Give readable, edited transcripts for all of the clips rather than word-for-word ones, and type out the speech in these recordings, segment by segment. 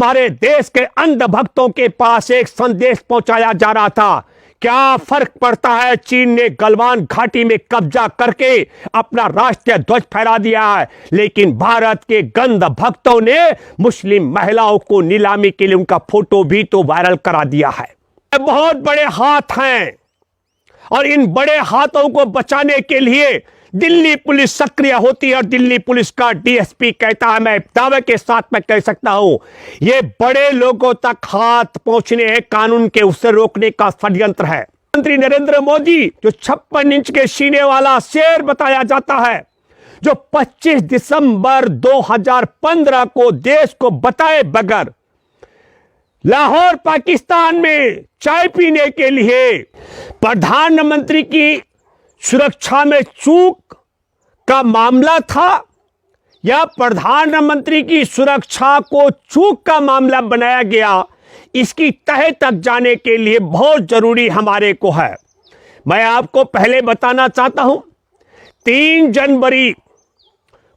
हमारे देश के अंध भक्तों के पास एक संदेश पहुंचाया जा रहा था। क्या फर्क पड़ता है, चीन ने गलवान घाटी में कब्जा करके अपना राष्ट्रीय ध्वज फहरा दिया है, लेकिन भारत के गंध भक्तों ने मुस्लिम महिलाओं को नीलामी के लिए उनका फोटो भी तो वायरल करा दिया है। बहुत बड़े हाथ हैं और इन बड़े हाथों को बचाने के लिए दिल्ली पुलिस सक्रिय होती है और दिल्ली पुलिस का डीएसपी कहता है, मैं दावे के साथ मैं कह सकता हूं, ये बड़े लोगों तक हाथ पहुंचने हैं कानून के उससे रोकने का षड्यंत्र है। प्रधानमंत्री नरेंद्र मोदी जो 56 इंच के सीने वाला शेर बताया जाता है, जो 25 दिसंबर 2015 को देश को बताए बगैर लाहौर पाकिस्तान में चाय पीने के लिए प्रधानमंत्री की सुरक्षा में चूक का मामला था या प्रधानमंत्री की सुरक्षा को चूक का मामला बनाया गया, इसकी तह तक जाने के लिए बहुत जरूरी हमारे को है। मैं आपको पहले बताना चाहता हूं, 3 जनवरी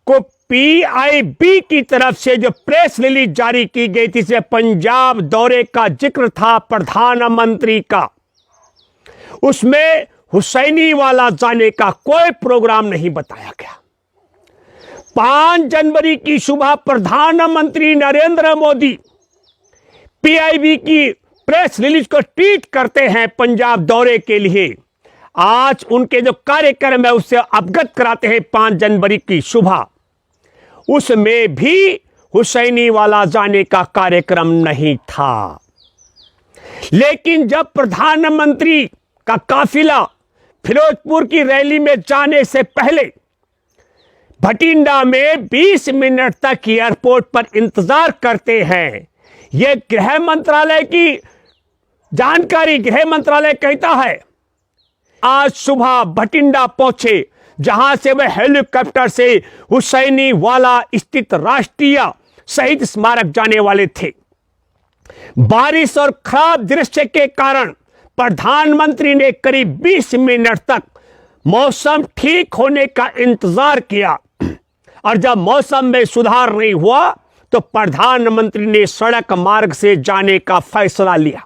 को पीआईबी की तरफ से जो प्रेस रिलीज जारी की गई थी, जिसमें पंजाब दौरे का जिक्र था प्रधानमंत्री का, उसमें हुसैनी वाला जाने का कोई प्रोग्राम नहीं बताया गया। 5 जनवरी की सुबह प्रधानमंत्री नरेंद्र मोदी पीआईबी की प्रेस रिलीज को ट्वीट करते हैं पंजाब दौरे के लिए। आज उनके जो कार्यक्रम है उससे अवगत कराते हैं 5 जनवरी की सुबह, उसमें भी हुसैनी वाला जाने का कार्यक्रम नहीं था। लेकिन जब प्रधानमंत्री का काफिला फिरोजपुर की रैली में जाने से पहले भटिंडा में 20 मिनट तक एयरपोर्ट पर इंतजार करते हैं, यह गृह मंत्रालय की जानकारी। गृह मंत्रालय कहता है आज सुबह भटिंडा पहुंचे, जहां से वह हेलीकॉप्टर से हुसैनी वाला स्थित राष्ट्रीय शहीद स्मारक जाने वाले थे। बारिश और खराब दृश्य के कारण प्रधानमंत्री ने करीब 20 मिनट तक मौसम ठीक होने का इंतजार किया और जब मौसम में सुधार नहीं हुआ तो प्रधानमंत्री ने सड़क मार्ग से जाने का फैसला लिया।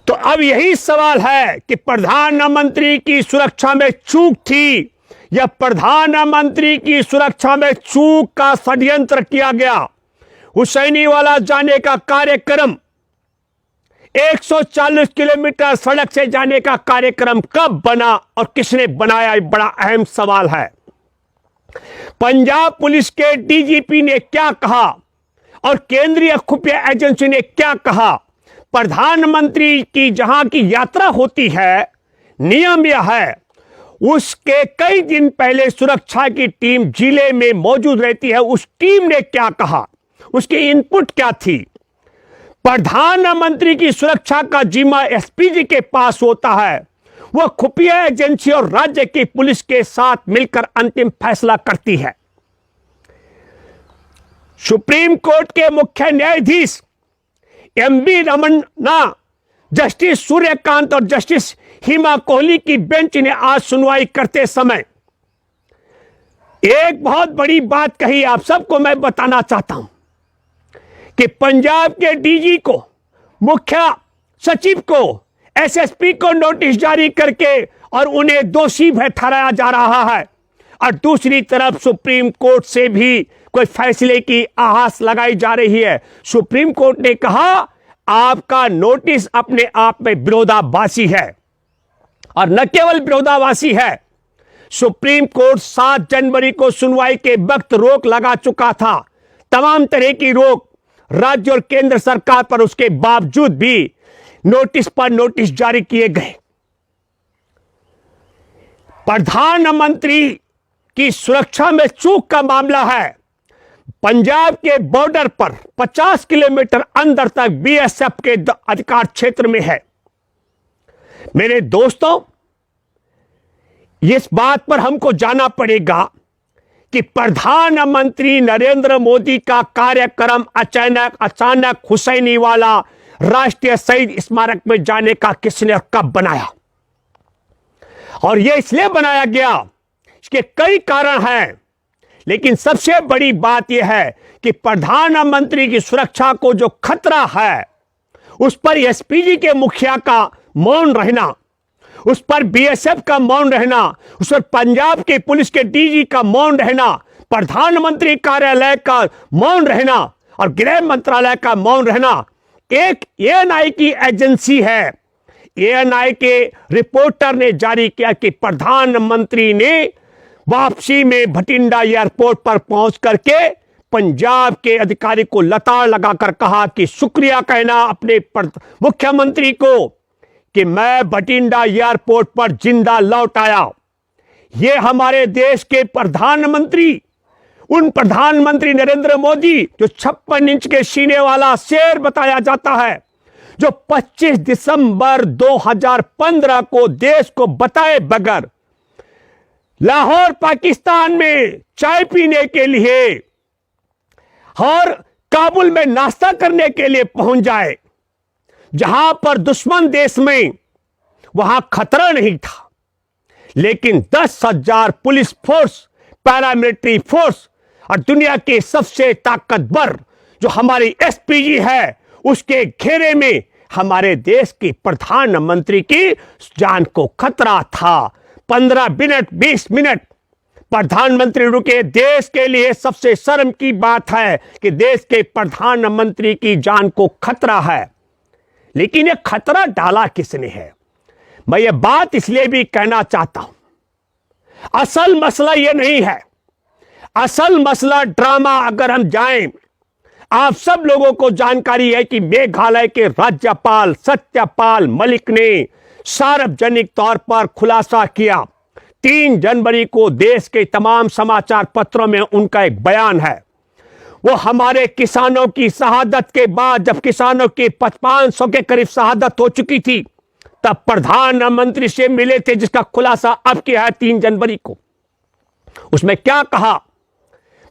तो अब यही सवाल है कि प्रधानमंत्री की सुरक्षा में चूक थी या प्रधानमंत्री की सुरक्षा में चूक का षड्यंत्र किया गया। हुसैनी वाला जाने का कार्यक्रम 140 किलोमीटर सड़क से जाने का कार्यक्रम कब बना और किसने बनाया, ये बड़ा अहम सवाल है। पंजाब पुलिस के डीजीपी ने क्या कहा और केंद्रीय खुफिया एजेंसी ने क्या कहा। प्रधानमंत्री की जहां की यात्रा होती है, नियम यह है उसके कई दिन पहले सुरक्षा की टीम जिले में मौजूद रहती है। उस टीम ने क्या कहा, उसकी इनपुट क्या थी। प्रधानमंत्री की सुरक्षा का जिम्मा एसपीजी के पास होता है, वह खुफिया एजेंसी और राज्य की पुलिस के साथ मिलकर अंतिम फैसला करती है। सुप्रीम कोर्ट के मुख्य न्यायाधीश एमबी रमन्ना, जस्टिस सूर्यकांत और जस्टिस हिमा कोहली की बेंच ने आज सुनवाई करते समय एक बहुत बड़ी बात कही। आप सबको मैं बताना चाहता हूं कि पंजाब के डीजी को, मुख्य सचिव को, एसएसपी को नोटिस जारी करके और उन्हें दोषी ठहराया जा रहा है और दूसरी तरफ सुप्रीम कोर्ट से भी कोई फैसले की आस लगाई जा रही है। सुप्रीम कोर्ट ने कहा आपका नोटिस अपने आप में विरोधाभासी है और न केवल विरोधाभासी है, सुप्रीम कोर्ट 7 जनवरी को सुनवाई के वक्त रोक लगा चुका था, तमाम तरह की रोक राज्य और केंद्र सरकार पर, उसके बावजूद भी नोटिस पर नोटिस जारी किए गए। प्रधानमंत्री की सुरक्षा में चूक का मामला है। पंजाब के बॉर्डर पर 50 किलोमीटर अंदर तक बीएसएफ के अधिकार क्षेत्र में है। मेरे दोस्तों, इस बात पर हमको जाना पड़ेगा कि प्रधानमंत्री नरेंद्र मोदी का कार्यक्रम अचानक हुसैनी वाला राष्ट्रीय शहीद स्मारक में जाने का किसने और कब बनाया। और यह इसलिए बनाया गया, इसके कई कारण हैं, लेकिन सबसे बड़ी बात यह है कि प्रधानमंत्री की सुरक्षा को जो खतरा है, उस पर एसपीजी के मुखिया का मौन रहना, उस पर बीएसएफ का मौन रहना, उस पर पंजाब के पुलिस के डीजी का मौन रहना, प्रधानमंत्री कार्यालय का मौन रहना और गृह मंत्रालय का मौन रहना। एक एएनआई की एजेंसी है, एएनआई के रिपोर्टर ने जारी किया कि प्रधानमंत्री ने वापसी में भटिंडा एयरपोर्ट पर पहुंच करके पंजाब के अधिकारी को लताड़ लगाकर कहा कि शुक्रिया कहना अपने मुख्यमंत्री को कि मैं भटिंडा एयरपोर्ट पर जिंदा लौट आया। यह हमारे देश के प्रधानमंत्री, उन प्रधानमंत्री नरेंद्र मोदी जो 56 इंच के सीने वाला शेर बताया जाता है, जो 25 दिसंबर 2015 को देश को बताए बगैर लाहौर पाकिस्तान में चाय पीने के लिए और काबुल में नाश्ता करने के लिए पहुंच जाए, जहां पर दुश्मन देश में वहां खतरा नहीं था, लेकिन 10,000 पुलिस फोर्स, पैरामिलिट्री फोर्स और दुनिया के सबसे ताकतवर जो हमारी एसपीजी है, उसके घेरे में हमारे देश की प्रधानमंत्री की जान को खतरा था। 15 मिनट 20 मिनट प्रधानमंत्री रुके। देश के लिए सबसे शर्म की बात है कि देश के प्रधानमंत्री की जान को खतरा है, लेकिन यह खतरा डाला किसने है? मैं ये बात इसलिए भी कहना चाहता हूं, असल मसला यह नहीं है। असल मसला ड्रामा अगर हम जाएं, आप सब लोगों को जानकारी है कि मेघालय के राज्यपाल सत्यपाल मलिक ने सार्वजनिक तौर पर खुलासा किया। 3 जनवरी को देश के तमाम समाचार पत्रों में उनका एक बयान है। वो हमारे किसानों की शहादत के बाद, जब किसानों की 500 के करीब शहादत हो चुकी थी, तब प्रधानमंत्री से मिले थे, जिसका खुलासा अब किया है 3 जनवरी को। उसमें क्या कहा?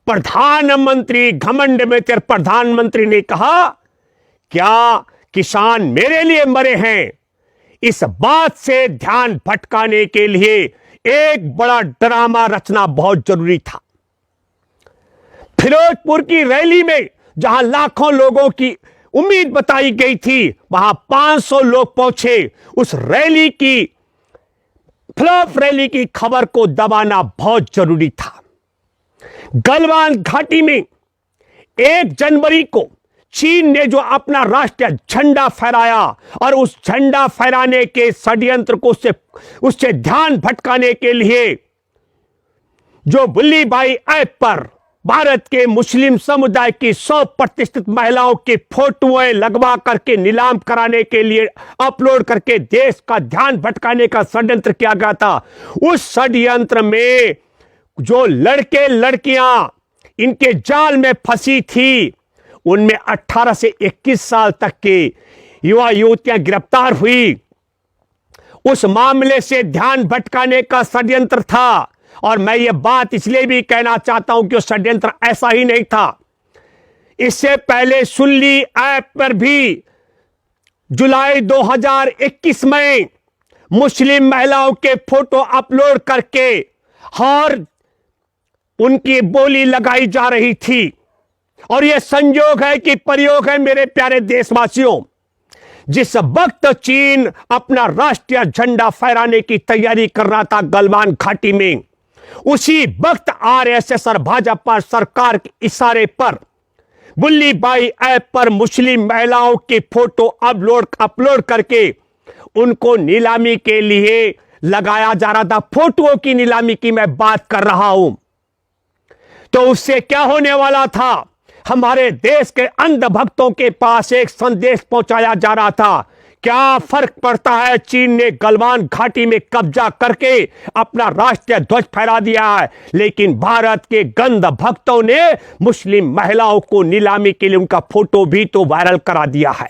प्रधानमंत्री घमंड में तेरे प्रधानमंत्री ने कहा, क्या किसान मेरे लिए मरे हैं? इस बात से ध्यान भटकाने के लिए एक बड़ा ड्रामा रचना बहुत जरूरी था। फिरोजपुर की रैली में जहां लाखों लोगों की उम्मीद बताई गई थी, वहां 500 लोग पहुंचे। उस रैली की, फ्लॉप रैली की खबर को दबाना बहुत जरूरी था। गलवान घाटी में 1 जनवरी को चीन ने जो अपना राष्ट्रीय झंडा फहराया और उस झंडा फहराने के षड्यंत्र को उससे ध्यान भटकाने के लिए जो बुल्ली भाई ऐप पर भारत के मुस्लिम समुदाय की 100% महिलाओं की फोटोएं लगवा करके नीलाम कराने के लिए अपलोड करके देश का ध्यान भटकाने का षड्यंत्र किया गया था। उस षड्यंत्र में जो लड़के लड़कियां इनके जाल में फंसी थी, उनमें 18 से 21 साल तक के युवा युवतियां गिरफ्तार हुई। उस मामले से ध्यान भटकाने का षड्यंत्र था। और मैं ये बात इसलिए भी कहना चाहता हूं कि षड्यंत्र ऐसा ही नहीं था। इससे पहले सुल्ली ऐप पर भी जुलाई 2021 में मुस्लिम महिलाओं के फोटो अपलोड करके और उनकी बोली लगाई जा रही थी। और यह संयोग है कि प्रयोग है, मेरे प्यारे देशवासियों, जिस वक्त चीन अपना राष्ट्रीय झंडा फहराने की तैयारी कर रहा था गलवान घाटी में, उसी वक्त आरएसएस और भाजपा सरकार के इशारे पर बुल्ली बाई ऐप पर मुस्लिम महिलाओं की फोटो अपलोड करके उनको नीलामी के लिए लगाया जा रहा था। फोटोओं की नीलामी की मैं बात कर रहा हूं। तो उससे क्या होने वाला था? हमारे देश के अंधभक्तों के पास एक संदेश पहुंचाया जा रहा था। क्या फर्क पड़ता है, चीन ने गलवान घाटी में कब्जा करके अपना राष्ट्रीय ध्वज फहरा दिया है, लेकिन भारत के गंध भक्तों ने मुस्लिम महिलाओं को नीलामी के लिए उनका फोटो भी तो वायरल करा दिया है,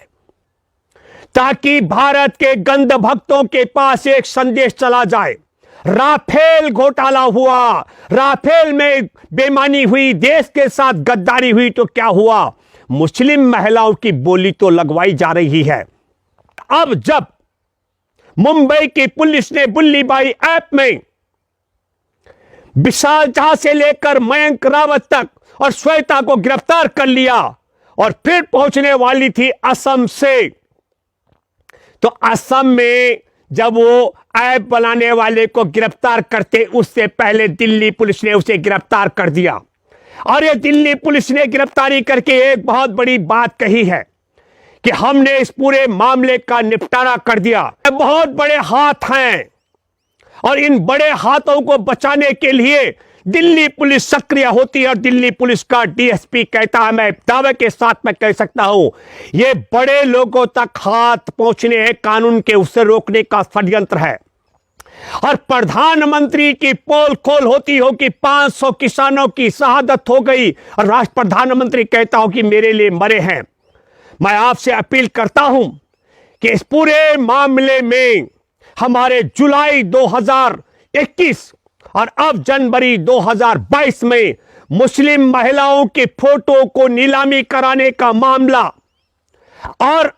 ताकि भारत के गंध भक्तों के पास एक संदेश चला जाए। राफेल घोटाला हुआ, राफेल में बेईमानी हुई, देश के साथ गद्दारी हुई, तो क्या हुआ? मुस्लिम महिलाओं की बोली तो लगवाई जा रही है। अब जब मुंबई की पुलिस ने बुल्ली बाई ऐप में विशाल झा से लेकर मयंक रावत तक और श्वेता को गिरफ्तार कर लिया और फिर पहुंचने वाली थी असम से। तो असम में जब वो ऐप बनाने वाले को गिरफ्तार करते उससे पहले दिल्ली पुलिस ने उसे गिरफ्तार कर दिया। और ये दिल्ली पुलिस ने गिरफ्तारी करके एक बहुत बड़ी बात कही है कि हमने इस पूरे मामले का निपटारा कर दिया। बहुत बड़े हाथ हैं और इन बड़े हाथों को बचाने के लिए दिल्ली पुलिस सक्रिय होती है। और दिल्ली पुलिस का डीएसपी कहता है, मैं दावे के साथ मैं कह सकता हूं, ये बड़े लोगों तक हाथ पहुंचने हैं कानून के, उससे रोकने का षड्यंत्र है। और प्रधानमंत्री की पोल खोल होती हो कि 500 किसानों की शहादत हो गई और राष्ट्र प्रधानमंत्री कहता हो कि मेरे लिए मरे हैं। मैं आपसे अपील करता हूं कि इस पूरे मामले में हमारे जुलाई 2021 और अब जनवरी 2022 में मुस्लिम महिलाओं के फोटो को नीलामी कराने का मामला और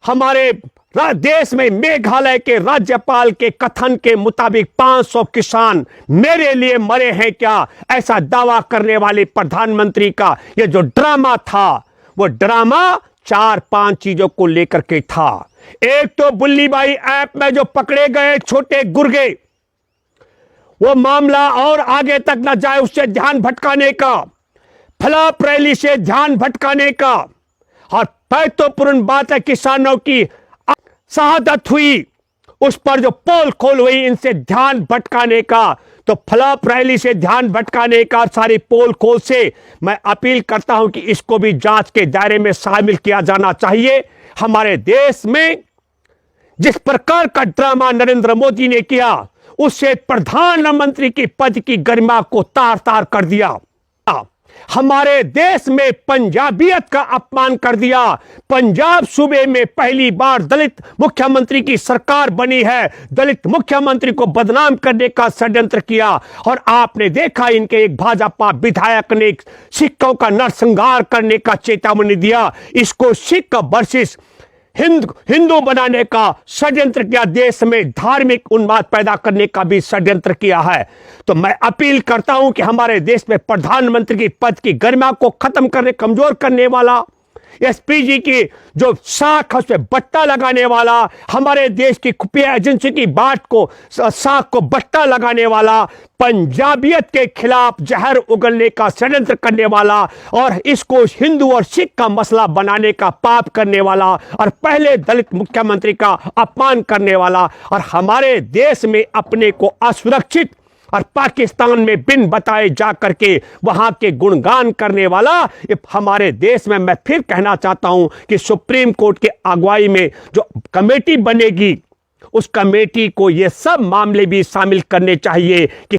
हमारे देश में मेघालय के राज्यपाल के कथन के मुताबिक 500 किसान मेरे लिए मरे हैं क्या, ऐसा दावा करने वाले प्रधानमंत्री का ये जो ड्रामा था, वो ड्रामा 4-5 चीजों को लेकर के था। एक तो बुल्लीबाई ऐप में जो पकड़े गए छोटे गुर्गे, वो मामला और आगे तक न जाए उससे ध्यान भटकाने का, फ्लॉप रैली से ध्यान भटकाने का। और महत्वपूर्ण बात है किसानों की शहादत हुई, उस पर जो पोल खोल हुई, इनसे ध्यान भटकाने का। तो फ्लॉप रैली से ध्यान भटकाने का, सारी पोल खोल से मैं अपील करता हूं कि इसको भी जांच के दायरे में शामिल किया जाना चाहिए। हमारे देश में जिस प्रकार का ड्रामा नरेंद्र मोदी ने किया, उससे प्रधानमंत्री की पद की गरिमा को तार तार कर दिया। हमारे देश में पंजाबियत का अपमान कर दिया। पंजाब सूबे में पहली बार दलित मुख्यमंत्री की सरकार बनी है, दलित मुख्यमंत्री को बदनाम करने का षड्यंत्र किया। और आपने देखा इनके एक भाजपा विधायक ने सिखों का नरसंहार करने का चेतावनी दिया। इसको सिख वर्सेस हिंदू बनाने का षड्यंत्र किया, देश में धार्मिक उन्माद पैदा करने का भी षड्यंत्र किया है। तो मैं अपील करता हूं कि हमारे देश में प्रधानमंत्री की पद की गरिमा को खत्म करने, कमजोर करने वाला, एसपीजी की जो साख उस पे बट्टा लगाने वाला, हमारे देश की खुफिया एजेंसी की बात को साख को बट्टा लगाने वाला, पंजाबियत के खिलाफ जहर उगलने का षड्यंत्र करने वाला और इसको हिंदू और सिख का मसला बनाने का पाप करने वाला और पहले दलित मुख्यमंत्री का अपमान करने वाला और हमारे देश में अपने को असुरक्षित और पाकिस्तान में बिन बताए जा करके वहां के गुणगान करने वाला हमारे देश में, मैं फिर कहना चाहता हूं कि सुप्रीम कोर्ट के अगुवाई में जो कमेटी बनेगी, उस कमेटी को ये सब मामले भी शामिल करने चाहिए कि